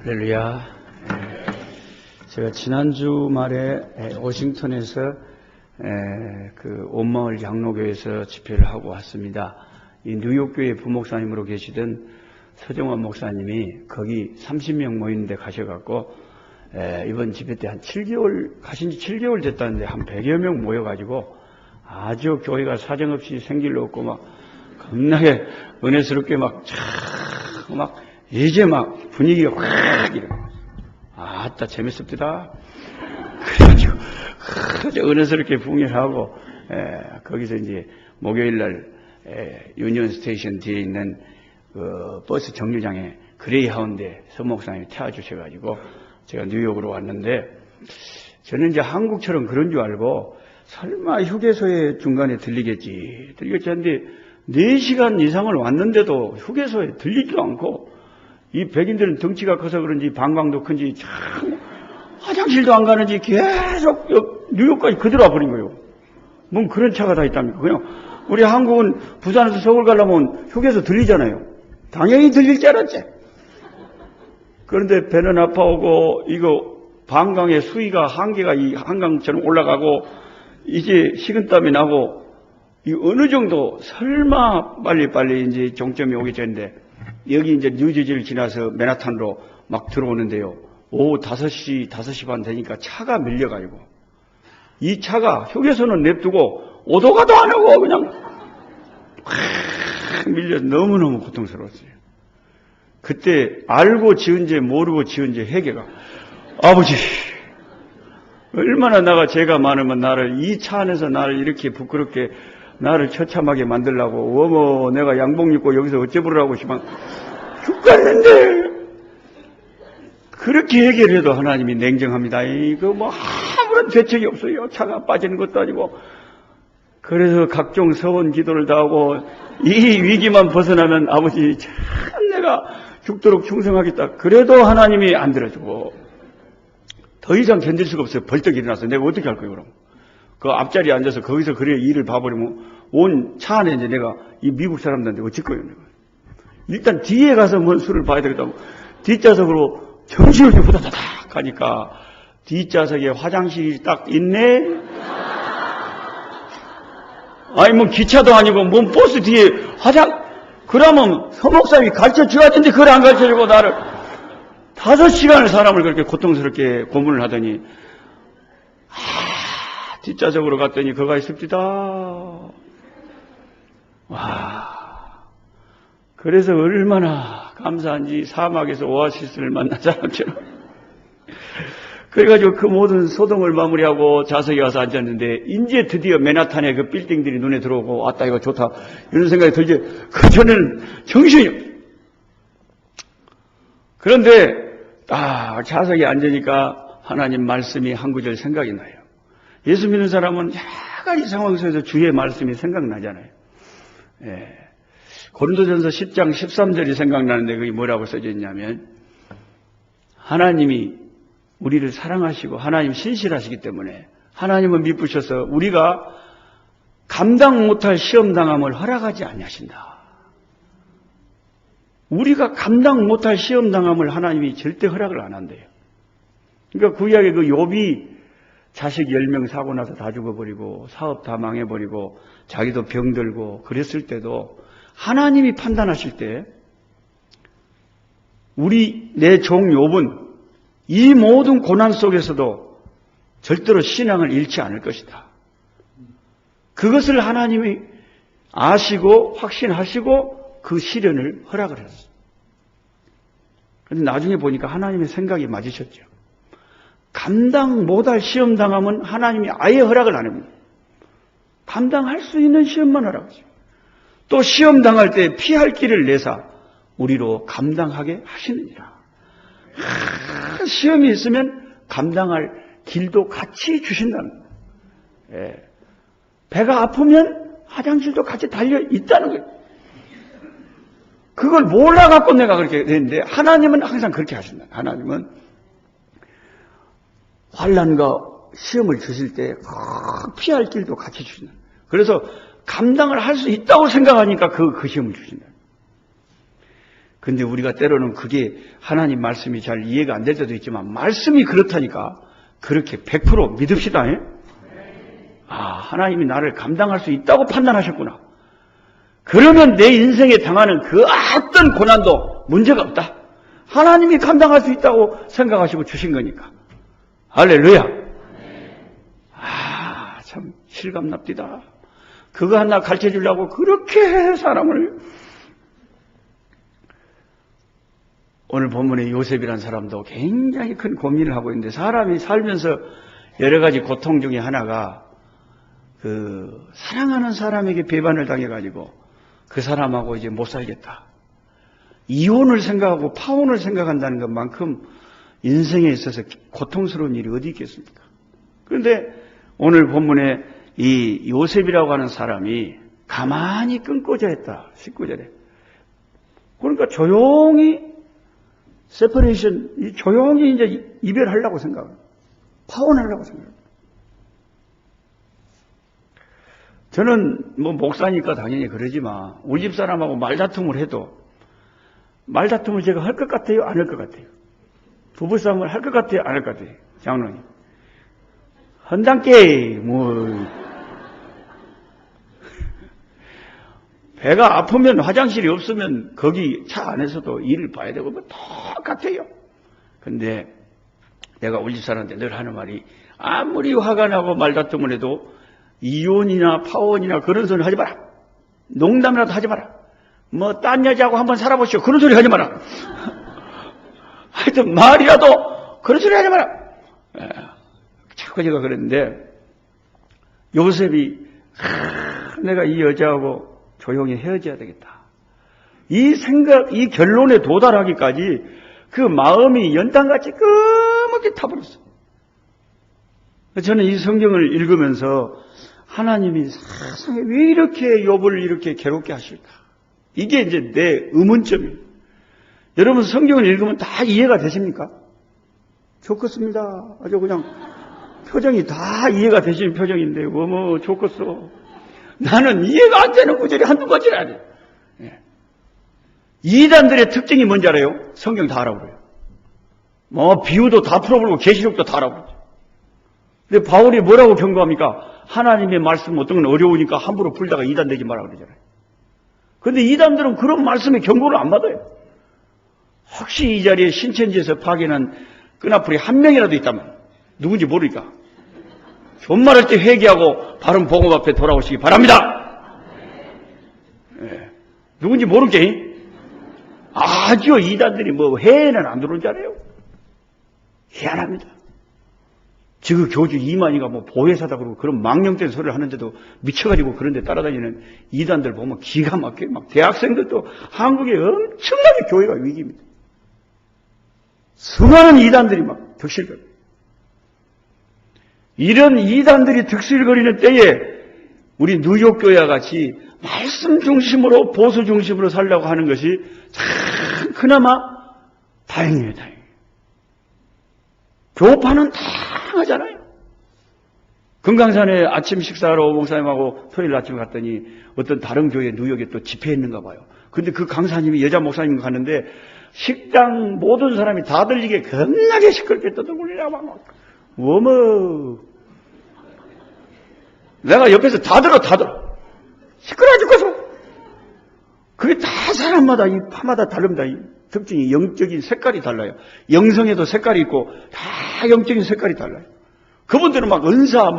할렐루야. 제가 지난주 말에 워싱턴에서 그 온마을 장로교에서 집회를 하고 왔습니다. 이 뉴욕교회 부목사님으로 계시던 서정환 목사님이 거기 30명 모이는데 가셔갖고 이번 집회 때 한 7개월 가신 지 7개월 됐다는데 한 100여 명 모여가지고 아주 교회가 사정없이 생길로 없고 막 겁나게 은혜스럽게 막 이제 막 분위기가 확 이래. 아따 재밌습니다. 그래가지고 아주 은혜스럽게 붕괴하고 거기서 이제 목요일날 유니온 스테이션 뒤에 있는 그 버스 정류장에 그레이하운드에 서 목사님이 태워주셔가지고 제가 뉴욕으로 왔는데 저는 이제 한국처럼 그런 줄 알고 설마 휴게소에 중간에 들리겠지 하는데 4시간 이상을 왔는데도 휴게소에 들리지도 않고 이 백인들은 덩치가 커서 그런지 방광도 큰지 참 화장실도 안 가는지 계속 뉴욕까지 그대로 와버린 거예요. 뭔 그런 차가 다 있답니까? 그냥 우리 한국은 부산에서 서울 가려면 휴게소 들리잖아요. 당연히 들릴 줄 알았지. 그런데 배는 아파오고 이거 방광의 수위가 한계가 이 한강처럼 올라가고 이제 식은땀이 나고 이 어느 정도 설마 빨리 이제 종점이 오기 전인데 여기 이제 뉴저지를 지나서 맨하탄으로 막 들어오는데요. 오후 5시 반 되니까 차가 밀려가지고 이 차가 휴게소는 냅두고 오도가도 안 하고 그냥 확 밀려서 너무너무 고통스러웠어요. 그때 알고 지은지 모르고 지은지 회개가 아버지 얼마나 제가 많으면 나를 이 차 안에서 나를 이렇게 부끄럽게 나를 처참하게 만들라고 어머 내가 양복 입고 여기서 어째 부르라고 싶어 죽겠는데 그렇게 얘기를 해도 하나님이 냉정합니다. 이거 뭐 아무런 대책이 없어요. 차가 빠지는 것도 아니고. 그래서 각종 서원 기도를 다 하고 이 위기만 벗어나면 아버지 참 내가 죽도록 충성하겠다. 그래도 하나님이 안 들어주고 더 이상 견딜 수가 없어요. 벌떡 일어나서 내가 어떻게 할 거예요 그럼. 그 앞자리에 앉아서 거기서 그래 일을 봐버리면 온 차 안에 이제 내가 이 미국 사람들한테 어쩔 거예요 내가. 일단 뒤에 가서 뭔 수를 봐야 되겠다고 뒷좌석으로 정신없이 후다다닥 가니까 뒷좌석에 화장실이 딱 있네. 아니 뭐 기차도 아니고 뭔 버스 뒤에 그러면 서목사님이 가르쳐줘야 되는데 그걸 안 가르쳐주고 나를 5시간을 사람을 그렇게 고통스럽게 고문을 하더니 뒷좌석으로 갔더니 그가 있습니다. 와. 그래서 얼마나 감사한지 사막에서 오아시스를 만난 사람처럼. 그래가지고 그 모든 소동을 마무리하고 좌석에 와서 앉았는데 이제 드디어 맨하탄의 그 빌딩들이 눈에 들어오고 왔다 이거 좋다 이런 생각이 들지. 저는 정신이. 그런데 좌석에 앉으니까 하나님 말씀이 한 구절 생각이 나요. 예수 믿는 사람은 약간 이 상황 속에서 주의 말씀이 생각나잖아요. 예. 고린도전서 10장 13절이 생각나는데 그게 뭐라고 써져 있냐면 하나님이 우리를 사랑하시고 하나님 신실하시기 때문에 하나님은 미쁘셔서 우리가 감당 못할 시험당함을 허락하지 아니하신다. 우리가 감당 못할 시험당함을 하나님이 절대 허락을 안 한대요. 그러니까 구약의 그 욥이 자식 10명 사고 나서 다 죽어버리고 사업 다 망해버리고 자기도 병들고 그랬을 때도 하나님이 판단하실 때 내 종 욥은 이 모든 고난 속에서도 절대로 신앙을 잃지 않을 것이다. 그것을 하나님이 아시고 확신하시고 그 시련을 허락을 했어요. 그런데 나중에 보니까 하나님의 생각이 맞으셨죠. 감당 못할 시험 당하면 하나님이 아예 허락을 안 합니다. 감당할 수 있는 시험만 허락하죠. 또 시험 당할 때 피할 길을 내사 우리로 감당하게 하시느니라. 시험이 있으면 감당할 길도 같이 주신다는 거예요. 배가 아프면 화장실도 같이 달려 있다는 거예요. 그걸 몰라갖고 내가 그렇게 됐는데 하나님은 항상 그렇게 하신다. 하나님은 환난과 시험을 주실 때 피할 길도 같이 주신다. 그래서 감당을 할 수 있다고 생각하니까 그 시험을 주신다. 근데 우리가 때로는 그게 하나님 말씀이 잘 이해가 안 될 때도 있지만 말씀이 그렇다니까 그렇게 100% 믿읍시다. 하나님이 나를 감당할 수 있다고 판단하셨구나. 그러면 내 인생에 당하는 그 어떤 고난도 문제가 없다. 하나님이 감당할 수 있다고 생각하시고 주신 거니까. 할렐루야. 참 실감납디다. 그거 하나 가르쳐 주려고 그렇게 사람을. 오늘 본문의 요셉이라는 사람도 굉장히 큰 고민을 하고 있는데, 사람이 살면서 여러 가지 고통 중에 하나가 사랑하는 사람에게 배반을 당해가지고 그 사람하고 이제 못 살겠다. 이혼을 생각하고 파혼을 생각한다는 것만큼 인생에 있어서 고통스러운 일이 어디 있겠습니까? 그런데 오늘 본문에 이 요셉이라고 하는 사람이 가만히 끊고자 했다. 19절에. 그러니까 조용히 세퍼레이션, 조용히 이제 이별하려고 생각합니다. 파혼하려고 생각합니다. 저는 목사니까 당연히 그러지만 우리 집 사람하고 말다툼을 해도 말다툼을 제가 할 것 같아요? 안 할 것 같아요? 부부싸움을 할 것 같아요? 안 할 것 같아요? 장로님. 헌당께 배가 아프면 화장실이 없으면 거기 차 안에서도 일을 봐야 되고 똑같아요. 근데 내가 우리 집 사람한테 늘 하는 말이, 아무리 화가 나고 말다툼을 해도 이혼이나 파혼이나 그런 소리 하지 마라. 농담이라도 하지 마라. 딴 여자하고 한번 살아보시오. 그런 소리 하지 마라. 하여튼 말이라도 그런 소리 하지 마라. 자꾸 제가 그랬는데, 요셉이 내가 이 여자하고 조용히 헤어져야 되겠다. 이 생각, 이 결론에 도달하기까지 그 마음이 연탄같이 끄먹게 타버렸어요. 저는 이 성경을 읽으면서 하나님이 세상에 왜 이렇게 욥을 이렇게 괴롭게 하실까? 이게 이제 내 의문점이에요. 여러분 성경을 읽으면 다 이해가 되십니까? 좋겠습니다. 아주 그냥 표정이 다 이해가 되시는 표정인데, 좋겠어. 나는 이해가 안 되는 구절이 한두 가지는 아니에요. 이단들의 특징이 뭔지 알아요? 성경 다 알아버려요. 비유도 다 풀어버리고 계시록도 다 알아버려요. 근데 바울이 뭐라고 경고합니까? 하나님의 말씀 어떤 건 어려우니까 함부로 풀다가 이단 되지 마라 그러잖아요. 근데 이단들은 그런 말씀에 경고를 안 받아요. 혹시 이 자리에 신천지에서 파견한 끈아풀이 한 명이라도 있다면 누군지 모르니까 존말할 때 회개하고 바른 복음 앞에 돌아오시기 바랍니다. 누군지 모르게 아주 이단들이 해에는 안 들어온 줄 알아요? 희한합니다. 지금 교주 이만희가 보혜사다 그러고 그런 망령된 소리를 하는데도 미쳐가지고 그런 데 따라다니는 이단들 보면 기가 막혀요. 대학생들도 한국에 엄청나게 교회가 위기입니다. 수많은 이단들이 득실거려요. 이런 이단들이 득실거리는 때에 우리 뉴욕교회와 같이 말씀 중심으로 보수 중심으로 살려고 하는 것이 참 그나마 다행이에요. 다행이에요. 교파는 다양하잖아요. 금강산에 아침 식사하러 목사님하고 토요일 아침 갔더니 어떤 다른 교회 뉴욕에 또 집회했는가 봐요. 근데 그 강사님이 여자 목사님 갔는데 식당 모든 사람이 다 들리게 겁나게 시끄럽게 떠들고 내가 옆에서 다 들어. 시끄러워 죽겠어. 그게 다 사람마다 이 파마다 다릅니다. 이 특징이 영적인 색깔이 달라요. 영성에도 색깔이 있고 다 영적인 색깔이 달라요. 그분들은 은사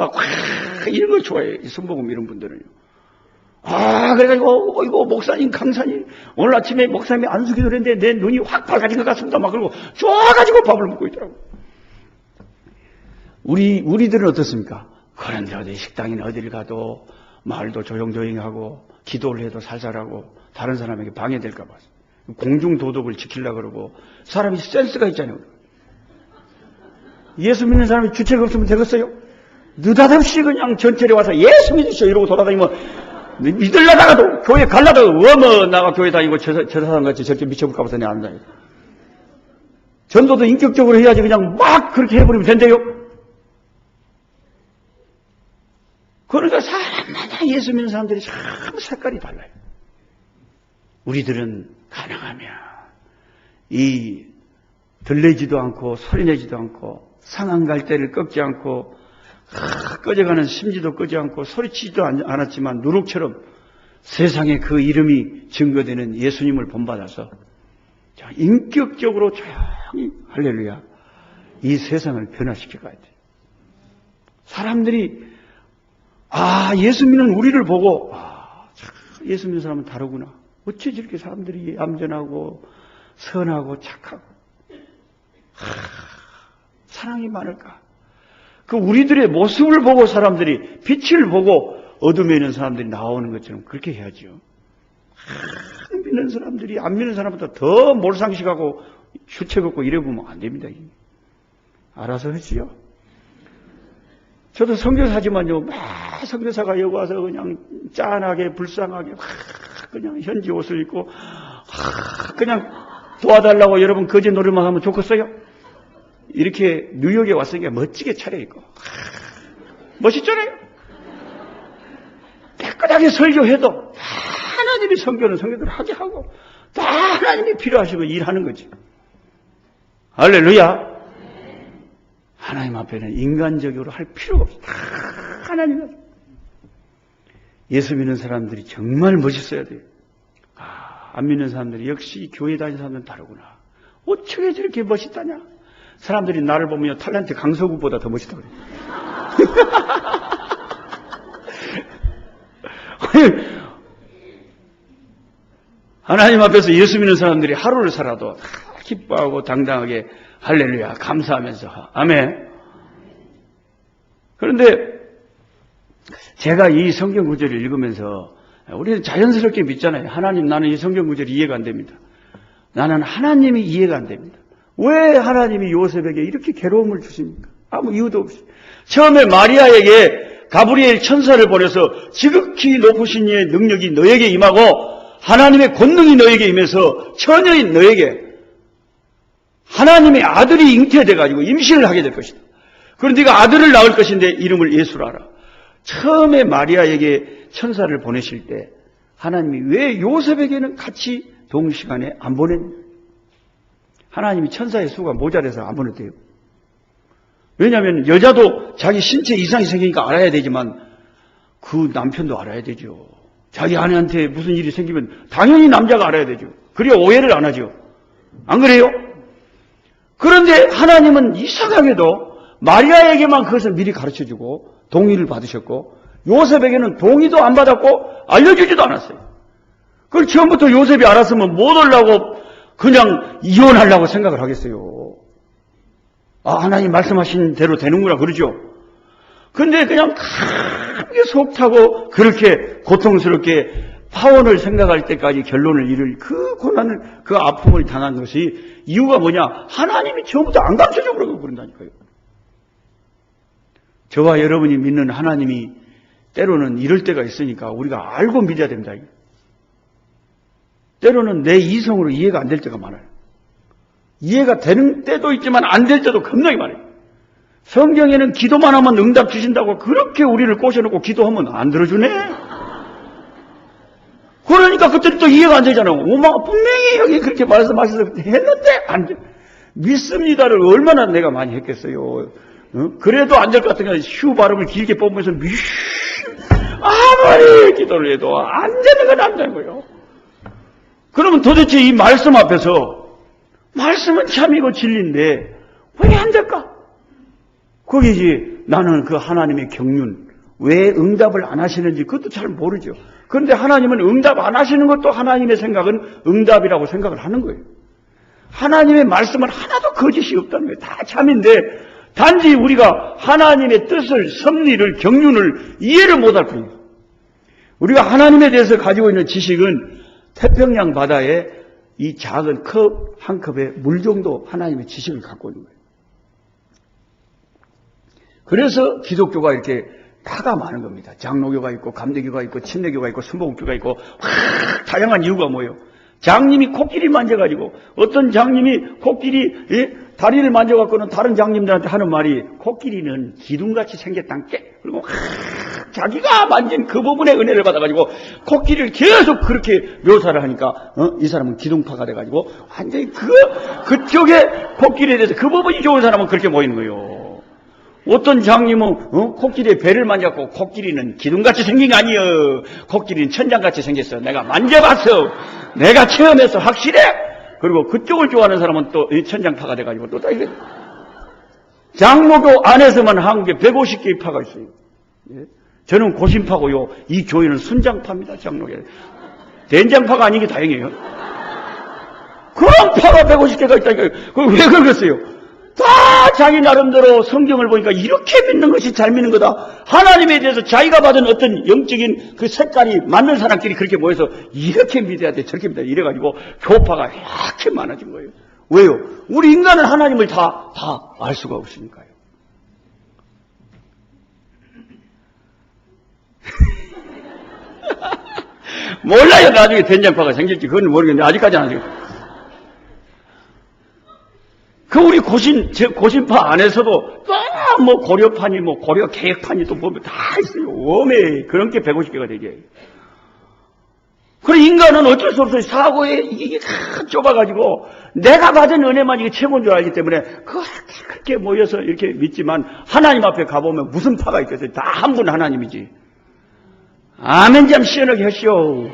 이런 걸 좋아해요. 순복음 이런 분들은요. 그래가지고 이거 목사님 강사님 오늘 아침에 목사님이 안수기도를 했는데 내 눈이 확 밝아진 것 같습니다. 그러고 좋아가지고 밥을 먹고 있더라고요. 우리들은 어떻습니까? 그런데 어디 식당이나 어디를 가도 말도 조용조용히 하고 기도를 해도 살살하고 다른 사람에게 방해될까 봐 공중도덕을 지키려고 그러고 사람이 센스가 있잖아요. 예수 믿는 사람이 주책 없으면 되겠어요? 느닷없이 그냥 전철에 와서 예수 믿으시오 이러고 돌아다니면 믿으려다가도 교회 갈라다가 나가 교회 다니고 저 사람같이 저렇게 미쳐볼까 봐서 내가 안 다녀요. 전도도 인격적으로 해야지 그냥 막 그렇게 해버리면 된대요. 그러니까 사람마다 예수 믿는 사람들이 참 색깔이 달라요. 우리들은 가능하면 들리지도 않고 소리내지도 않고 상한 갈대를 꺾지 않고 꺼져가는 심지도 끄지 않고 소리치지도 않았지만 누룩처럼 세상에 그 이름이 증거되는 예수님을 본받아서 인격적으로 조용히 할렐루야 이 세상을 변화시켜 가야 돼. 사람들이 예수 믿는 우리를 보고 예수 믿는 사람은 다르구나. 어째 저렇게 사람들이 얌전하고 선하고 착하고 사랑이 많을까? 그 우리들의 모습을 보고 사람들이 빛을 보고 어둠에 있는 사람들이 나오는 것처럼 그렇게 해야죠. 믿는 사람들이 안 믿는 사람보다 더 몰상식하고 휴채걷고 이래 보면 안 됩니다. 알아서 하지요. 저도 선교사지만요, 선교사가 여기 와서 그냥 짠하게 불쌍하게 그냥 현지 옷을 입고 그냥 도와달라고 여러분 거제 노래만 하면 좋겠어요? 이렇게 뉴욕에 왔으니까 멋지게 차려입고 멋있잖아요. 깨끗하게 설교해도 다 하나님이 성교대로 하게 하고 다 하나님이 필요하시면 일하는 거지. 할렐루야. 하나님 앞에는 인간적으로 할 필요가 없어. 다 하나님. 예수 믿는 사람들이 정말 멋있어야 돼요. 안 믿는 사람들이 역시 교회 다니는 사람들은 다르구나. 어떻게 저렇게 멋있다냐? 사람들이 나를 보면 탤런트 강서구보다 더 멋있다고 그래요. 하나님 앞에서 예수 믿는 사람들이 하루를 살아도 기뻐하고 당당하게 할렐루야 감사하면서 아멘. 그런데 제가 이 성경 구절을 읽으면서 우리는 자연스럽게 믿잖아요. 하나님, 나는 이 성경 구절이 이해가 안 됩니다. 나는 하나님이 이해가 안 됩니다. 왜 하나님이 요셉에게 이렇게 괴로움을 주십니까? 아무 이유도 없이. 처음에 마리아에게 가브리엘 천사를 보내서 지극히 높으신 이의 능력이 너에게 임하고 하나님의 권능이 너에게 임해서 처녀인 너에게 하나님의 아들이 잉태돼가지고 임신을 하게 될 것이다. 그런데 네가 아들을 낳을 것인데 이름을 예수라 하라. 처음에 마리아에게 천사를 보내실 때 하나님이 왜 요셉에게는 같이 동시간에 안 보냈냐? 하나님이 천사의 수가 모자라서 안 보냈대요. 왜냐하면 여자도 자기 신체 이상이 생기니까 알아야 되지만 그 남편도 알아야 되죠. 자기 아내한테 무슨 일이 생기면 당연히 남자가 알아야 되죠. 그래야 오해를 안 하죠. 안 그래요? 그런데 하나님은 이상하게도 마리아에게만 그것을 미리 가르쳐주고 동의를 받으셨고 요셉에게는 동의도 안 받았고 알려주지도 않았어요. 그걸 처음부터 요셉이 알았으면 못 하려고 그냥 이혼하려고 생각을 하겠어요. 하나님 말씀하신 대로 되는구나 그러죠. 근데 그냥 크게 속 타고 그렇게 고통스럽게 파혼을 생각할 때까지 결론을 이룰 그 고난을, 그 아픔을 당한 것이 이유가 뭐냐? 하나님이 처음부터 안 가르쳐줘 그러고 그런다니까요. 저와 여러분이 믿는 하나님이 때로는 이럴 때가 있으니까 우리가 알고 믿어야 됩니다. 때로는 내 이성으로 이해가 안 될 때가 많아요. 이해가 되는 때도 있지만 안 될 때도 겁나게 많아요. 성경에는 기도만 하면 응답 주신다고 그렇게 우리를 꼬셔놓고 기도하면 안 들어주네. 그러니까 그때는 또 이해가 안 되잖아요. 분명히 여기 그렇게 말씀하셔서 했는데 안 돼. 믿습니다를 얼마나 내가 많이 했겠어요. 그래도 안 될 것 같은 게 휴 발음을 길게 뽑으면서 아무리 기도를 해도 안 되는 건 안 되는 거예요. 그러면 도대체 이 말씀 앞에서 말씀은 참이고 진리인데 왜 안 될까? 거기지 나는 그 하나님의 경륜 왜 응답을 안 하시는지 그것도 잘 모르죠. 그런데 하나님은 응답 안 하시는 것도 하나님의 생각은 응답이라고 생각을 하는 거예요. 하나님의 말씀은 하나도 거짓이 없다는 거예요. 다 참인데 단지 우리가 하나님의 뜻을, 섭리를, 경륜을 이해를 못할 뿐이에요. 우리가 하나님에 대해서 가지고 있는 지식은 태평양 바다에 이 작은 컵 한 컵에 물 정도 하나님의 지식을 갖고 있는 거예요. 그래서 기독교가 이렇게 다가 많은 겁니다. 장로교가 있고 감리교가 있고 침례교가 있고 순복음교가 있고 다양한 이유가 뭐예요? 장님이 코끼리 만져가지고 어떤 장님이 코끼리 다리를 만져갖고는 다른 장님들한테 하는 말이 코끼리는 기둥같이 생겼단 게. 그리고 자기가 만진 그 부분의 은혜를 받아가지고 코끼리를 계속 그렇게 묘사를 하니까 이 사람은 기둥파가 돼가지고 완전히 그쪽에 코끼리에 대해서 그 부분이 좋은 사람은 그렇게 보이는 거예요. 어떤 장님은 코끼리의 배를 만져갖고 코끼리는 기둥같이 생긴 게 아니에요. 코끼리는 천장같이 생겼어. 내가 만져봤어. 내가 체험해서 확실해. 그리고 그쪽을 좋아하는 사람은 또 천장파가 돼가지고 또 이게 장로교 안에서만 한국에 150개의 파가 있어요. 예? 저는 고심파고요. 이 교회는 순장파입니다. 장로교. 된장파가 아니기 다행이에요. 그런 파가 150개가 있다니까요. 그걸 왜 그러겠어요? 다 자기 나름대로 성경을 보니까 이렇게 믿는 것이 잘 믿는 거다. 하나님에 대해서 자기가 받은 어떤 영적인 그 색깔이 맞는 사람끼리 그렇게 모여서 이렇게 믿어야 돼, 저렇게 믿어야 돼. 이래가지고 교파가 이렇게 많아진 거예요. 왜요? 우리 인간은 하나님을 다 알 수가 없으니까요. 몰라요. 나중에 된장파가 생길지. 그건 모르겠는데 아직까지는 아직. 그 우리 고신파 안에서도 뭐 고려파니 뭐 고려 개혁파니 또 보면 다 있어요. 웜에 그런 게 150개가 되게. 그래 인간은 어쩔 수 없어요. 사고에 이게 다 좁아가지고 내가 받은 은혜만 이게 최고인 줄 알기 때문에 그렇게 모여서 이렇게 믿지만 하나님 앞에 가보면 무슨 파가 있겠어요. 다 한 분 하나님이지. 아멘 좀 시원하게 하시오.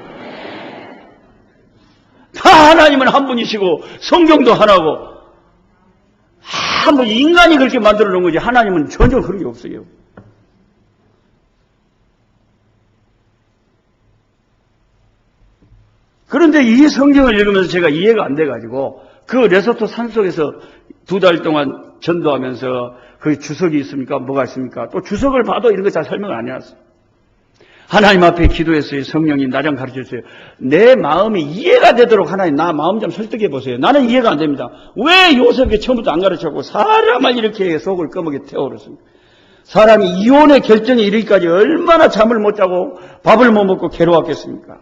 다 하나님은 한 분이시고 성경도 하나고 뭐 인간이 그렇게 만들어 놓은 거지 하나님은 전혀 그런 게 없어요. 그런데 이 성경을 읽으면서 제가 이해가 안 돼가지고 그 레소토 산속에서 2달 동안 전도하면서 그 주석이 있습니까? 뭐가 있습니까? 또 주석을 봐도 이런 거 잘 설명을 안 해놨어요. 하나님 앞에 기도했어요. 성령이 나 좀 가르쳐주세요. 내 마음이 이해가 되도록 하나님 나 마음 좀 설득해 보세요. 나는 이해가 안 됩니다. 왜 요셉이 처음부터 안 가르쳤고 사람을 이렇게 속을 꺼먹게 태워버렸습니까? 사람이 이혼의 결정에 이르기까지 얼마나 잠을 못 자고 밥을 못 먹고 괴로웠겠습니까?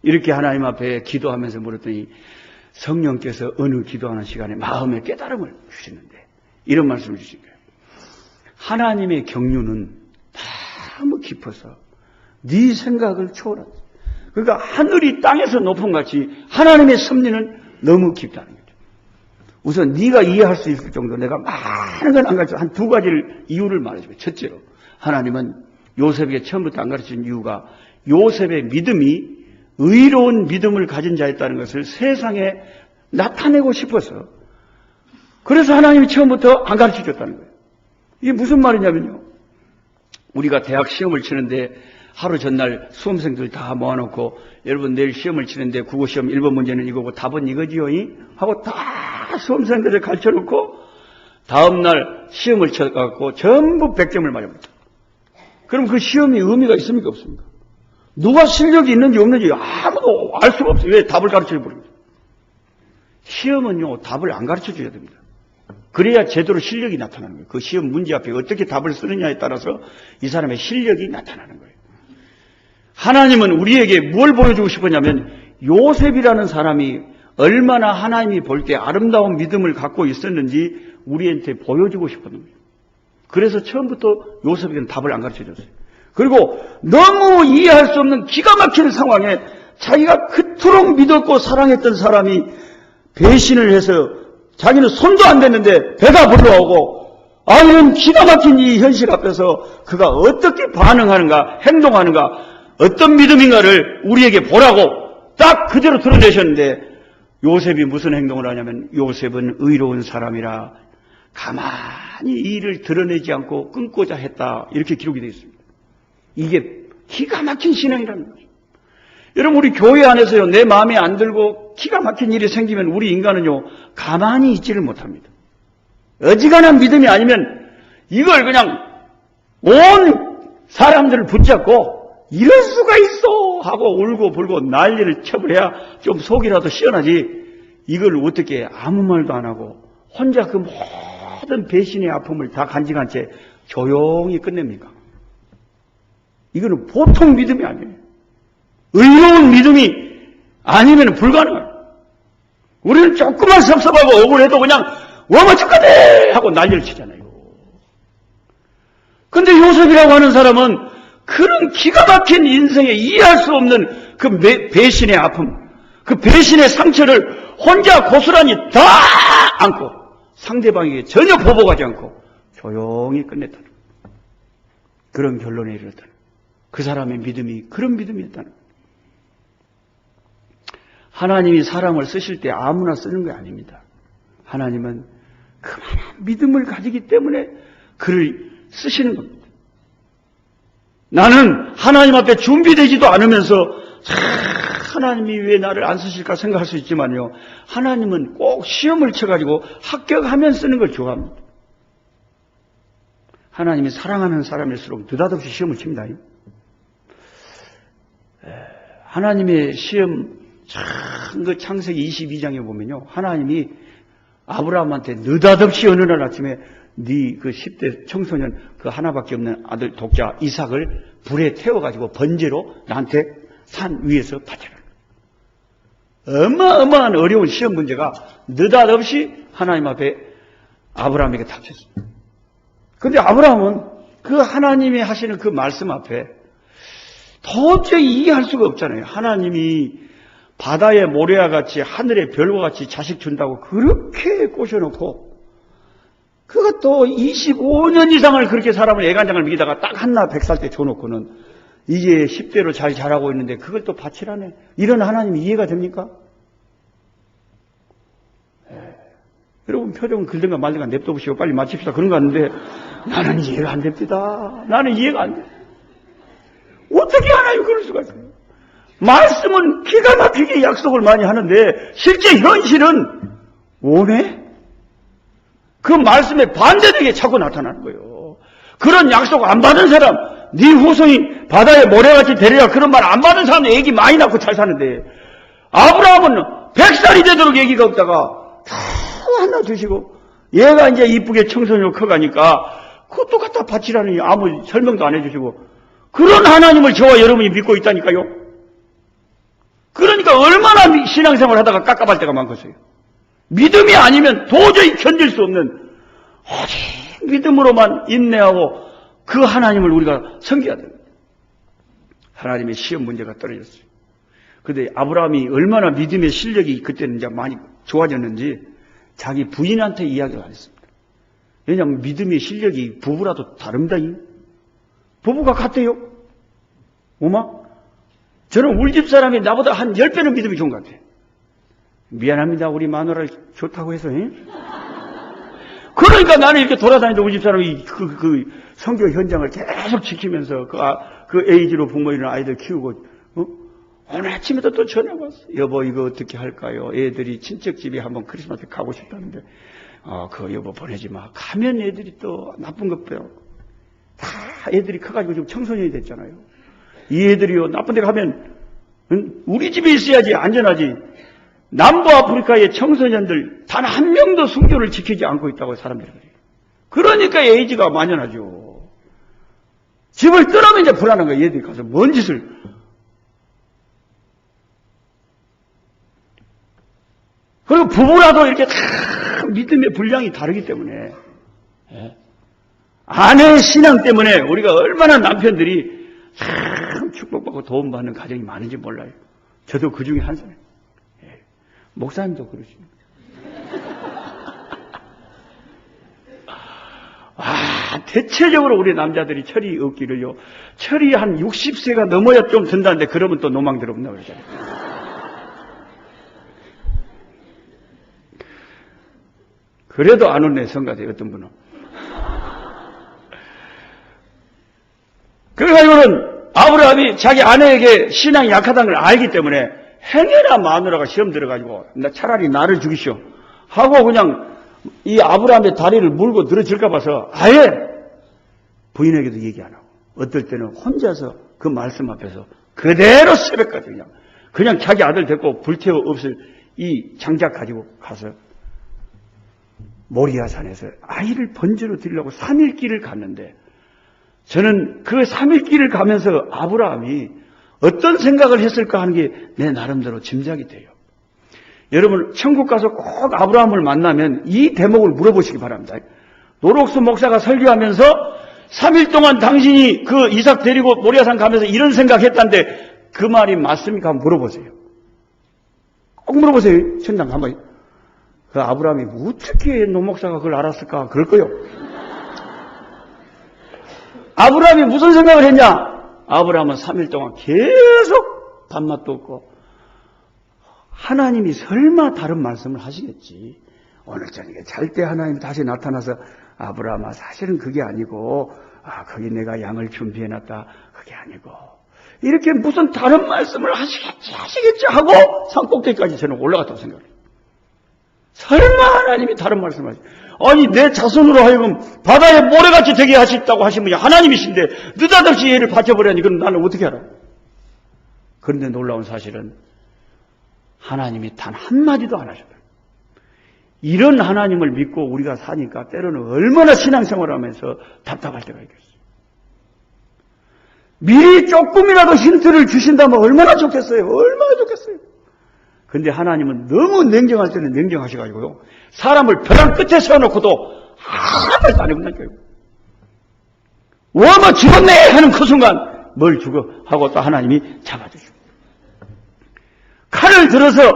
이렇게 하나님 앞에 기도하면서 물었더니 성령께서 어느 기도하는 시간에 마음의 깨달음을 주시는데 이런 말씀을 주신 거예요. 하나님의 경륜은 너무 깊어서 네 생각을 초월한다. 그러니까 하늘이 땅에서 높은 같이 하나님의 섭리는 너무 깊다는 거죠. 우선 네가 이해할 수 있을 정도 내가 많은 건 안 가르쳐 한 2가지를 이유를 말해줘요. 첫째로 하나님은 요셉에게 처음부터 안 가르친 이유가 요셉의 믿음이 의로운 믿음을 가진 자였다는 것을 세상에 나타내고 싶어서 그래서 하나님이 처음부터 안 가르쳐 줬다는 거예요. 이게 무슨 말이냐면요. 우리가 대학 시험을 치는데 하루 전날 수험생들 다 모아놓고 여러분 내일 시험을 치는데 국어시험 1번 문제는 이거고 답은 이거지요 하고 다 수험생들을 가르쳐놓고 다음날 시험을 쳐갖고 전부 100점을 맞습니다. 그럼 그 시험이 의미가 있습니까 없습니까? 누가 실력이 있는지 없는지 아무도 알 수가 없어요. 왜 답을 가르쳐줘야 모릅니다. 시험은요 답을 안 가르쳐줘야 됩니다. 그래야 제대로 실력이 나타나는 거예요. 그 시험 문제 앞에 어떻게 답을 쓰느냐에 따라서 이 사람의 실력이 나타나는 거예요. 하나님은 우리에게 뭘 보여주고 싶었냐면 요셉이라는 사람이 얼마나 하나님이 볼 때 아름다운 믿음을 갖고 있었는지 우리한테 보여주고 싶었는 거예요. 그래서 처음부터 요셉에게는 답을 안 가르쳐줬어요. 그리고 너무 이해할 수 없는 기가 막히는 상황에 자기가 그토록 믿었고 사랑했던 사람이 배신을 해서 자기는 손도 안 댔는데 배가 불러오고 이런 기가 막힌 이 현실 앞에서 그가 어떻게 반응하는가 행동하는가 어떤 믿음인가를 우리에게 보라고 딱 그대로 드러내셨는데 요셉이 무슨 행동을 하냐면 요셉은 의로운 사람이라 가만히 이 일을 드러내지 않고 끊고자 했다 이렇게 기록이 되어 있습니다. 이게 기가 막힌 신앙이라는 거죠. 여러분 우리 교회 안에서요 내 마음에 안 들고 기가 막힌 일이 생기면 우리 인간은요 가만히 있지를 못합니다. 어지간한 믿음이 아니면 이걸 그냥 온 사람들을 붙잡고 이럴 수가 있어 하고 울고 불고 난리를 쳐버려야 좀 속이라도 시원하지 이걸 어떻게 아무 말도 안 하고 혼자 그 모든 배신의 아픔을 다 간직한 채 조용히 끝냅니까? 이거는 보통 믿음이 아니에요. 의로운 믿음이 아니면 불가능해요. 우리는 조금만 섭섭하고 억울해도 그냥 와마 축하돼! 하고 난리를 치잖아요. 근데 요셉이라고 하는 사람은 그런 기가 막힌 인생에 이해할 수 없는 그 배신의 아픔, 그 배신의 상처를 혼자 고스란히 다 안고 상대방에게 전혀 보복하지 않고 조용히 끝냈다는 그런 결론에 이르렀다는 그 사람의 믿음이 그런 믿음이었다는 하나님이 사람을 쓰실 때 아무나 쓰는 게 아닙니다. 하나님은 그만한 믿음을 가지기 때문에 그를 쓰시는 겁니다. 나는 하나님 앞에 준비되지도 않으면서 하나님이 왜 나를 안 쓰실까 생각할 수 있지만요. 하나님은 꼭 시험을 쳐가지고 합격하면 쓰는 걸 좋아합니다. 하나님이 사랑하는 사람일수록 느닷없이 시험을 칩니다. 하나님의 시험 그 창세기 22장에 보면요. 하나님이 아브라함한테 느닷없이 어느 날 아침에 네 그 10대 청소년 그 하나밖에 없는 아들 독자 이삭을 불에 태워가지고 번제로 나한테 산 위에서 바쳐라. 어마어마한 어려운 시험 문제가 느닷없이 하나님 앞에 아브라함에게 닥쳤습니다. 그런데 아브라함은 그 하나님이 하시는 그 말씀 앞에 도저히 이해할 수가 없잖아요. 하나님이 바다의 모래와 같이 하늘의 별과 같이 자식 준다고 그렇게 꼬셔놓고 그것도 25년 이상을 그렇게 사람을 애간장을 먹이다가 딱 한나 100살 때 줘놓고는 이제 10대로 잘 자라고 있는데 그걸 또 바치라네. 이런 하나님이 이해가 됩니까? 여러분 표정은 글든가 말든가 냅둬보시고 빨리 마칩시다. 그런 거 같은데 나는 이해가 안 됩니다. 나는 이해가 안 돼. 어떻게 하나요? 그럴 수가 있어요. 말씀은 기가 막히게 약속을 많이 하는데 실제 현실은 오네? 그 말씀에 반대되게 자꾸 나타나는 거예요. 그런 약속 안 받은 사람, 네 후손이 바다에 모래같이 되리라 그런 말 안 받은 사람은 애기 많이 낳고 잘 사는데 아브라함은 100살이 되도록 애기가 없다가 다 하나 주시고 얘가 이제 이쁘게 청소년으로 커가니까 그것도 갖다 바치라니 아무 설명도 안 해주시고 그런 하나님을 저와 여러분이 믿고 있다니까요. 그러니까 얼마나 신앙생활 하다가 깝깝할 때가 많겠어요. 믿음이 아니면 도저히 견딜 수 없는 오직 믿음으로만 인내하고 그 하나님을 우리가 섬겨야 됩니다. 하나님의 시험 문제가 떨어졌어요. 그런데 아브라함이 얼마나 믿음의 실력이 그때는 이제 많이 좋아졌는지 자기 부인한테 이야기를 안 했습니다. 왜냐하면 믿음의 실력이 부부라도 다릅니다. 부부가 같아요. 오마? 저는 우리 집 사람이 나보다 한 10배는 믿음이 좋은 것 같아요. 미안합니다. 우리 마누라를 좋다고 해서. 그러니까 나는 이렇게 돌아다니는데 우리 집 사람이 그 선교 현장을 계속 지키면서 그 에이지로 부모 있는 아이들 키우고, 오늘 아침에도 또 전화가 왔어. 여보, 이거 어떻게 할까요? 애들이 친척집에 한번 크리스마스 가고 싶다는데, 그거 여보 보내지 마. 가면 애들이 또 나쁜 것 빼요. 다 애들이 커가지고 지금 청소년이 됐잖아요. 이 애들이요, 나쁜 데 가면, 우리 집에 있어야지 안전하지. 남부 아프리카의 청소년들 단 한 명도 순교를 지키지 않고 있다고 사람들이 그래요. 그러니까 에이즈가 만연하죠. 집을 떠나면 이제 불안한 거예요. 얘들이 가서 뭔 짓을. 그리고 부부라도 이렇게 다 믿음의 분량이 다르기 때문에 아내의 신앙 때문에 우리가 얼마나 남편들이 참 축복받고 도움받는 가정이 많은지 몰라요. 저도 그 중에 한 사람이에요. 목사님도 그러십니다. 대체적으로 우리 남자들이 철이 없기를요. 철이 한 60세가 넘어야 좀 든다는데 그러면 또 노망 들어온다고 그러잖아요. 그래도 안 오네, 성가대 어떤 분은. 그래가지고는 아브라함이 자기 아내에게 신앙이 약하다는 걸 알기 때문에 행여나 마누라가 시험 들어가지고 차라리 나를 죽이시오 하고 그냥 이 아브라함의 다리를 물고 늘어질까 봐서 아예 부인에게도 얘기 안 하고 어떨 때는 혼자서 그 말씀 앞에서 그대로 새벽까지 그냥 자기 아들 데리고 불태워 없을 이 장작 가지고 가서 모리아 산에서 아이를 번제로 드리려고 3일 길을 갔는데 저는 그 3일 길을 가면서 아브라함이 어떤 생각을 했을까 하는 게 내 나름대로 짐작이 돼요. 여러분 천국 가서 꼭 아브라함을 만나면 이 대목을 물어보시기 바랍니다. 노록수 목사가 설교하면서 3일 동안 당신이 그 이삭 데리고 모리아산 가면서 이런 생각했다는데 그 말이 맞습니까? 한번 물어보세요. 꼭 물어보세요. 천당 한번. 그 아브라함이 어떻게 노 목사가 그걸 알았을까? 그럴 거요. 아브라함이 무슨 생각을 했냐? 아브라함은 3일 동안 계속 밥맛도 없고 하나님이 설마 다른 말씀을 하시겠지. 오늘 저녁에 잘 때 하나님이 다시 나타나서 아브라함아 사실은 그게 아니고 거기 내가 양을 준비해놨다. 그게 아니고 이렇게 무슨 다른 말씀을 하시겠지 하고 산꼭대기까지 저는 올라갔다고 생각해요. 설마 하나님이 다른 말씀을 하시 아니 내 자손으로 하여금 바다에 모래같이 되게 하셨다고 하시면 하나님이신데 느닷없이 얘를 바쳐버리니 그럼 나는 어떻게 알아? 그런데 놀라운 사실은 하나님이 단 한마디도 안 하셨다. 이런 하나님을 믿고 우리가 사니까 때로는 얼마나 신앙생활하면서 답답할 때가 있겠어요. 미리 조금이라도 힌트를 주신다면 얼마나 좋겠어요. 얼마나 좋겠어요. 근데 하나님은 너무 냉정할 때는 냉정하셔가지고요. 사람을 벼랑 끝에 세워놓고도 아무 말도 안 해본다니까요. 워머 죽었네 하는 그 순간 뭘 죽어 하고 또 하나님이 잡아주시고 칼을 들어서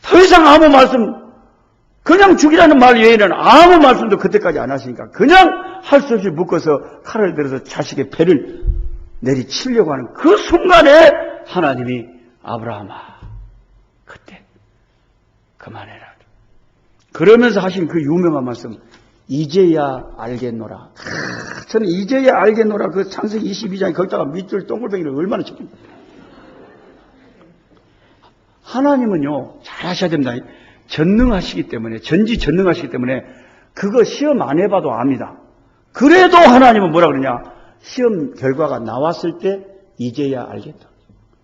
더 이상 아무 말씀 그냥 죽이라는 말 외에는 아무 말씀도 그때까지 안 하시니까 그냥 할 수 없이 묶어서 칼을 들어서 자식의 배를 내리치려고 하는 그 순간에 하나님이 아브라함아 그때 그만해라. 그러면서 하신 그 유명한 말씀 이제야 알겠노라. 저는 이제야 알겠노라 그 창세기 22장에 거기다가 밑줄 동글뱅이를 얼마나 쳤습니까? 하나님은요 잘 하셔야 됩니다. 전능하시기 때문에 전지전능하시기 때문에 그거 시험 안 해봐도 압니다. 그래도 하나님은 뭐라 그러냐 시험 결과가 나왔을 때 이제야 알겠다.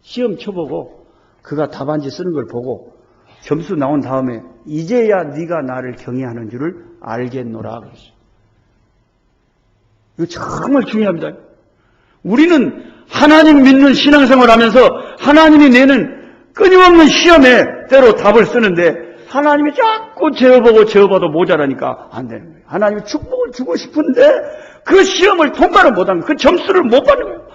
시험 쳐보고 그가 답안지 쓰는 걸 보고 점수 나온 다음에 이제야 네가 나를 경외하는 줄을 알겠노라 그랬어요. 이거 정말 중요합니다. 우리는 하나님 믿는 신앙생활 하면서 하나님이 내는 끊임없는 시험에 때로 답을 쓰는데 하나님이 자꾸 재어봐도 모자라니까 안 되는 거예요. 하나님이 축복을 주고 싶은데 그 시험을 통과를 못하는 거예요. 그 점수를 못 받는 거예요.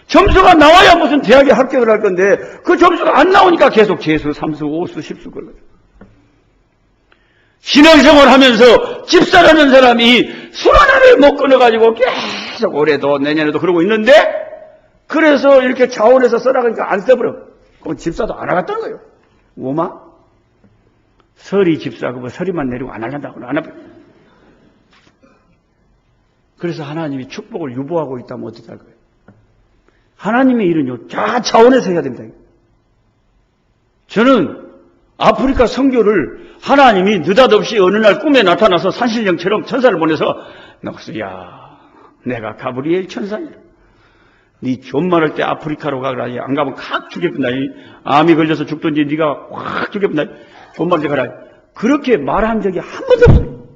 점수가 나와야 무슨 대학에 합격을 할 건데 그 점수가 안 나오니까 계속 재수, 삼수, 오수, 십수 걸려요. 신앙생활 하면서 집사라는 사람이 술 하나를 못 끊어가지고 계속 올해도 내년에도 그러고 있는데 그래서 이렇게 자원해서 써라가니까 안 써버려. 그럼 집사도 안 하겠다는 거예요. 오마? 서리 집사, 그거 서리만 내리고 안 하려다고 안 하버려. 그래서 하나님이 축복을 유보하고 있다면 어떻게 할 거예요? 하나님의 일은요, 다 차원에서 해야 됩니다. 저는 아프리카 선교를 하나님이 느닷없이 어느 날 꿈에 나타나서 산신령처럼 천사를 보내서 넉수야, 내가 가브리엘 천사니라. 네 존말할 때 아프리카로 가라. 안 가면 확 죽여본다. 암이 걸려서 죽든지 네가 확 죽여본다. 존말 때 가라. 그렇게 말한 적이 한 번도 없어요.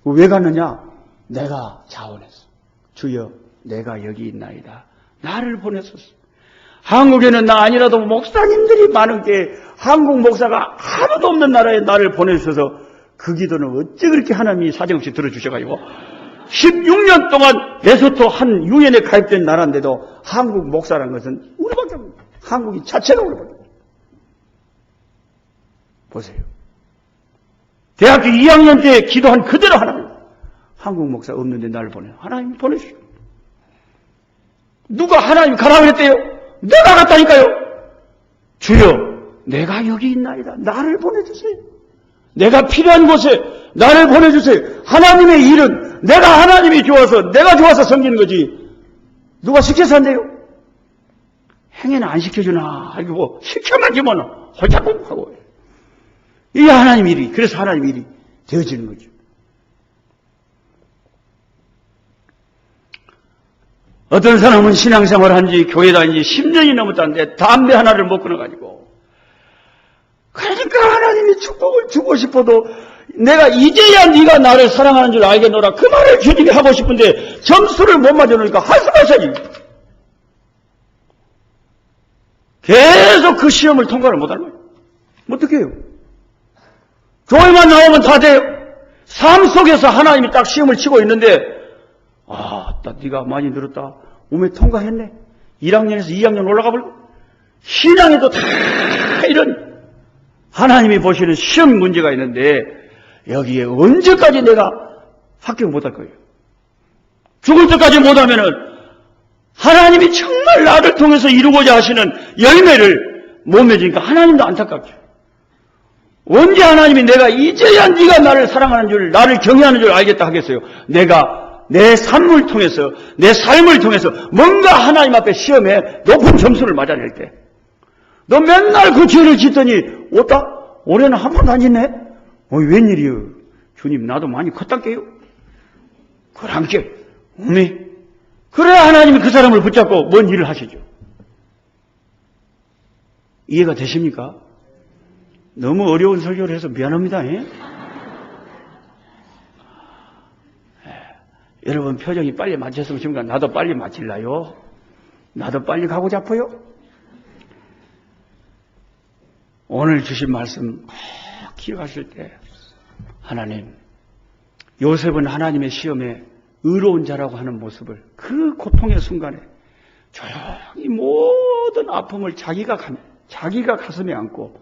왜 갔느냐? 내가 자원했어. 주여, 내가 여기 있나이다. 나를 보내소서. 한국에는 나 아니라도 목사님들이 많은 게 한국 목사가 하나도 없는 나라에 나를 보내주셔서 그 기도는 어찌 그렇게 하나님이 사정없이 들어주셔가지고 16년 동안 레소토 한 유엔에 가입된 나라인데도 한국 목사라는 것은 우리밖에 없습니다. 한국이 자체가 우리밖에 없습니다. 보세요. 대학교 2학년 때 기도한 그대로 하나님. 한국 목사 없는데 나를 보내. 하나님 보내주시오. 누가 하나님 가라 그랬대요? 내가 갔다니까요. 주여, 내가 여기 있나이다. 나를 보내주세요. 내가 필요한 곳에 나를 보내주세요. 하나님의 일은 내가 하나님이 좋아서 내가 좋아서 섬기는 거지. 누가 시켜서 한대요? 행해는 안 시켜주나. 아이고 시켜만 주면 홀짝꿍 하고. 이게 하나님 일이. 그래서 하나님 일이 되어지는 거죠. 어떤 사람은 신앙생활 한지 교회 다닌지 10년이 넘었다는데 담배 하나를 못 끊어가지고 그러니까 하나님이 축복을 주고 싶어도 내가 이제야 네가 나를 사랑하는 줄 알겠노라 그 말을 주님이 하고 싶은데 점수를 못 맞아놓으니까 한숨하셔야지. 계속 그 시험을 통과를 못하는 거예요. 어떻게 해요? 교회만 나오면 다 돼요. 삶 속에서 하나님이 딱 시험을 치고 있는데, 네가 많이 늘었다. 오면 통과했네. 1학년에서 2학년 올라가 버리고, 신앙에도 다 이런 하나님이 보시는 시험 문제가 있는데, 여기에 언제까지 내가 합격 못할 거예요? 죽을 때까지 못하면은 하나님이 정말 나를 통해서 이루고자 하시는 열매를 못 맺으니까 하나님도 안타깝죠. 언제 하나님이 내가 이제야 네가 나를 사랑하는 줄, 나를 경외하는 줄 알겠다 하겠어요? 내가 내 삶을 통해서, 내 삶을 통해서 뭔가 하나님 앞에 시험에 높은 점수를 맞아낼 때, 너 맨날 그 죄를 짓더니 올해는 한 번도 안 짓네? 웬일이요? 주님, 나도 많이 컸단께요? 그랑께 그래야 하나님이 그 사람을 붙잡고 뭔 일을 하시죠. 이해가 되십니까? 너무 어려운 설교를 해서 미안합니다. 여러분 표정이 빨리 맞췄으면 좋겠습니다. 나도 빨리 맞힐라요? 나도 빨리 가고 싶어요? 오늘 주신 말씀 기억하실 때, 하나님, 요셉은 하나님의 시험에 의로운 자라고 하는 모습을 그 고통의 순간에 조용히 모든 아픔을 자기가 가슴에 안고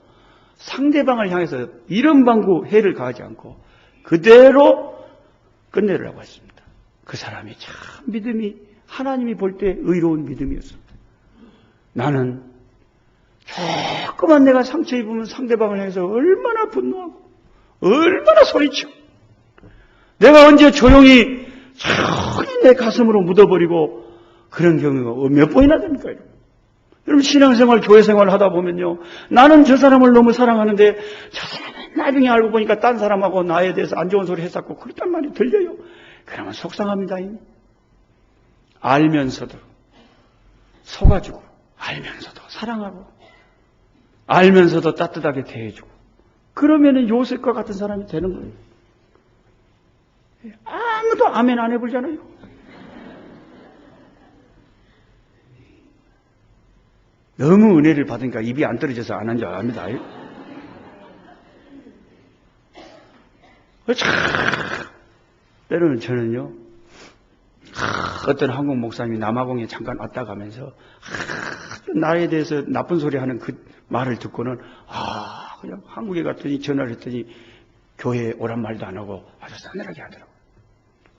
상대방을 향해서 이런 방구 해를 가하지 않고 그대로 끝내려고 했습니다. 그 사람이 참 믿음이 하나님이 볼 때 의로운 믿음이었습니다. 나는 조금만 내가 상처 입으면 상대방을 향해서 얼마나 분노하고 얼마나 소리치고 내가 언제 조용히 내 가슴으로 묻어버리고 그런 경우가 몇 번이나 됩니까? 여러분 신앙생활, 교회생활을 하다 보면요, 나는 저 사람을 너무 사랑하는데 저 사람은 나중에 알고 보니까 딴 사람하고 나에 대해서 안 좋은 소리 했었고 그렇단 말이 들려요. 그러면 속상합니다. 알면서도 속아주고 알면서도 사랑하고 알면서도 따뜻하게 대해주고 그러면은 요셉과 같은 사람이 되는 거예요. 아무도 아멘 안 해보잖아요. 너무 은혜를 받으니까 입이 안 떨어져서 안 한 줄 압니다. 때로는 저는요, 어떤 한국 목사님이 남아공에 잠깐 왔다 가면서 나에 대해서 나쁜 소리 하는 그 말을 듣고는 그냥 한국에 갔더니 전화를 했더니 교회에 오란 말도 안 하고 아주 싸늘하게 하더라고요.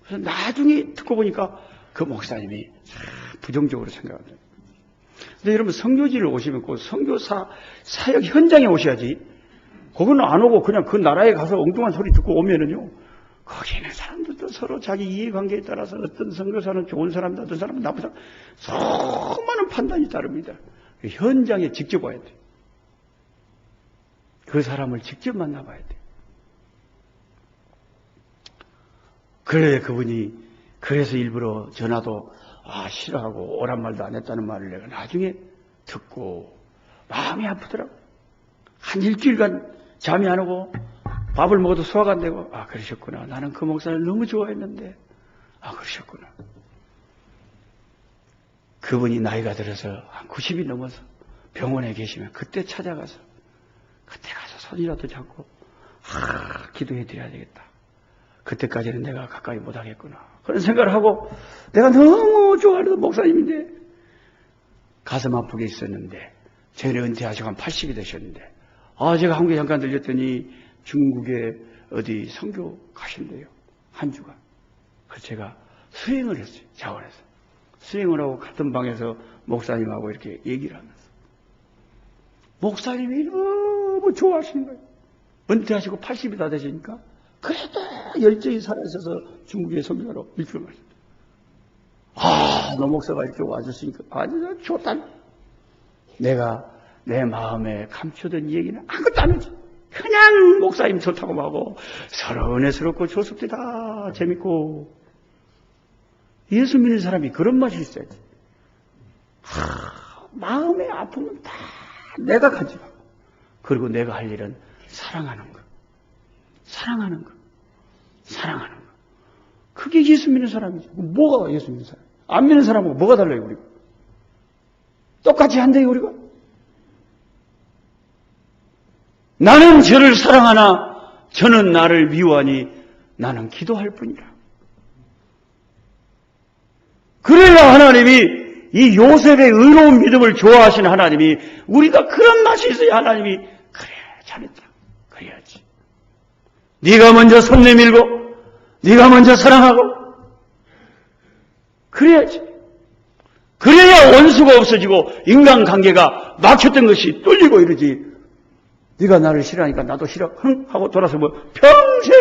그래서 나중에 듣고 보니까 그 목사님이 부정적으로 생각합니다. 근데 여러분 선교지를 오시면 꼭 선교사 사역 현장에 오셔야지. 거기는 안 오고 그냥 그 나라에 가서 엉뚱한 소리 듣고 오면은요, 거기 있는 사람들도 서로 자기 이해관계에 따라서 어떤 선교사는 좋은 사람이다, 어떤 사람은 나쁜 사람, 수많은 판단이 따릅니다. 현장에 직접 와야 돼요. 그 사람을 직접 만나봐야 돼요. 그래야 그분이 그래서 일부러 전화도 싫어하고 오란 말도 안 했다는 말을 내가 나중에 듣고 마음이 아프더라고. 한 일주일간 잠이 안 오고 밥을 먹어도 소화가 안 되고 그러셨구나. 나는 그 목사를 너무 좋아했는데 그러셨구나. 그분이 나이가 들어서 한 90이 넘어서 병원에 계시면 그때 찾아가서 그때 가서 손이라도 잡고 기도해 드려야 되겠다. 그때까지는 내가 가까이 못하겠구나. 그런 생각을 하고 내가 너무 좋아하는 목사님인데 가슴 아프게 있었는데 전에 은퇴하시고 한 80이 되셨는데 제가 한국에 잠깐 들렸더니 중국에 어디 선교 가신대요. 한 주간. 그래서 제가 수행을 했어요. 자원해서. 수행을 하고 같은 방에서 목사님하고 이렇게 얘기를 하면서 목사님이 너무 좋아하시는 거예요. 은퇴하시고 80이 다 되시니까 그래도 열정이 살아있어서 중국에 선교하러 일주일 가셨어요. 너 목사가 이렇게 와줬으니까 아주 좋다. 내가 내 마음에 감추던 얘기는 아무것도 안 하지. 그냥 목사님 좋다고 하고 서로 은혜스럽고 좋습니다. 재밌고. 예수 믿는 사람이 그런 맛이 있어야지. 마음의 아픔은 다 내가 가지고 그리고 내가 할 일은 사랑하는 거. 사랑하는 거. 사랑하는 거. 그게 예수 믿는 사람이지. 뭐가 예수 믿는 사람? 안 믿는 사람하고 뭐가 달라요, 우리가? 똑같이 한대요, 우리가? 나는 저를 사랑하나 저는 나를 미워하니 나는 기도할 뿐이라. 그래야 하나님이 이 요셉의 의로운 믿음을 좋아하시는 하나님이 우리가 그런 맛이 있어야 하나님이 그래 잘했다 그래야지. 네가 먼저 손 내밀고 네가 먼저 사랑하고 그래야지. 그래야 원수가 없어지고 인간관계가 막혔던 것이 뚫리고 이러지. 네가 나를 싫어하니까 나도 싫어 하고 돌아서 뭐 평생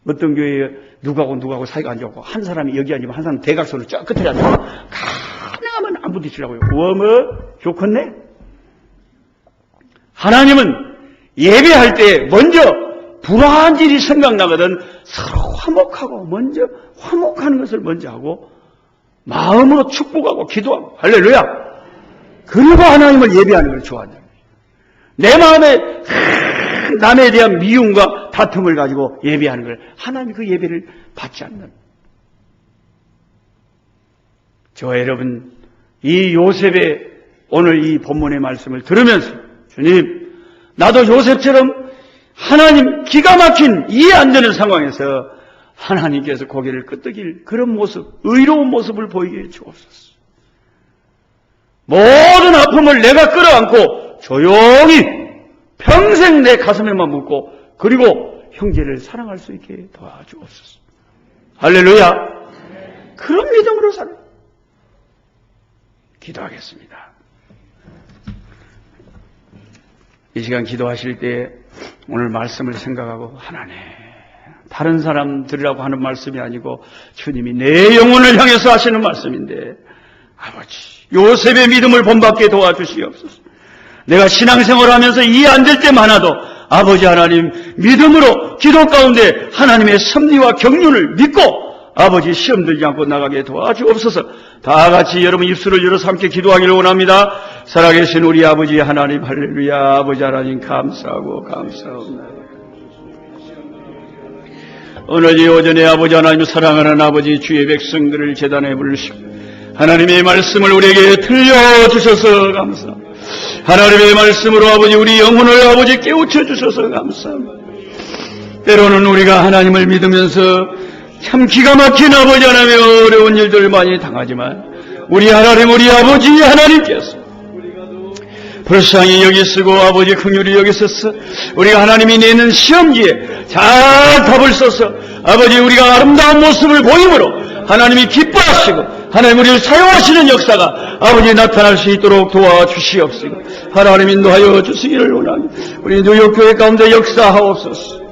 어떤 교회에 누구하고 사이가 안 좋고 한 사람이 여기 앉으면 한 사람 대각선으로 쫙 끝에 앉아 가능하면 안 부딪히라고요. 뭐 좋겠네. 하나님은 예배할 때 먼저 불화한 일이 생각나거든 서로 화목하고 먼저 화목하는 것을 먼저 하고 마음으로 축복하고 기도하고 할렐루야. 그리고 하나님을 예배하는 걸 좋아한다. 내 마음에 남에 대한 미움과 다툼을 가지고 예배하는 걸 하나님이 그 예배를 받지 않는. 저와 여러분 이 요셉의 오늘 이 본문의 말씀을 들으면서 주님 나도 요셉처럼 하나님 기가 막힌 이해 안 되는 상황에서 하나님께서 고개를 끄덕일 그런 모습 의로운 모습을 보이게 해주옵소서. 모든 아픔을 내가 끌어안고 조용히 평생 내 가슴에만 묻고 그리고 형제를 사랑할 수 있게 도와주옵소서. 할렐루야. 그런 믿음으로 살아. 기도하겠습니다. 이 시간 기도하실 때 오늘 말씀을 생각하고 하나님 다른 사람 들으라고 하는 말씀이 아니고 주님이 내 영혼을 향해서 하시는 말씀인데 아버지 요셉의 믿음을 본받게 도와주시옵소서. 내가 신앙생활하면서 이해 안 될 때 많아도 아버지 하나님 믿음으로 기도 가운데 하나님의 섭리와 경륜을 믿고 아버지 시험 들지 않고 나가게 도와주옵소서. 다 같이 여러분 입술을 열어서 함께 기도하기를 원합니다. 살아계신 우리 아버지 하나님 할렐루야. 아버지 하나님 감사하고 감사합니다. 오늘 이 오전에 아버지 하나님 사랑하는 아버지 주의 백성들을 제단에 부르시고 하나님의 말씀을 우리에게 들려주셔서 감사합니다. 하나님의 말씀으로 아버지 우리 영혼을 아버지 깨우쳐 주셔서 감사합니다. 때로는 우리가 하나님을 믿으면서 참 기가 막힌 아버지 하나님의 어려운 일들을 많이 당하지만 우리 하나님 우리 아버지 하나님께서 불쌍히 여기시고 아버지 긍휼히 여기셔서 우리가 하나님이 내는 시험지에 잘 답을 써서 아버지 우리가 아름다운 모습을 보임으로 하나님이 기뻐하시고 하나님 우리를 사용하시는 역사가 아버지 나타날 수 있도록 도와주시옵시고 하나님 인도하여 주시기를 원합니다. 우리 뉴욕교회 가운데 역사하옵소서.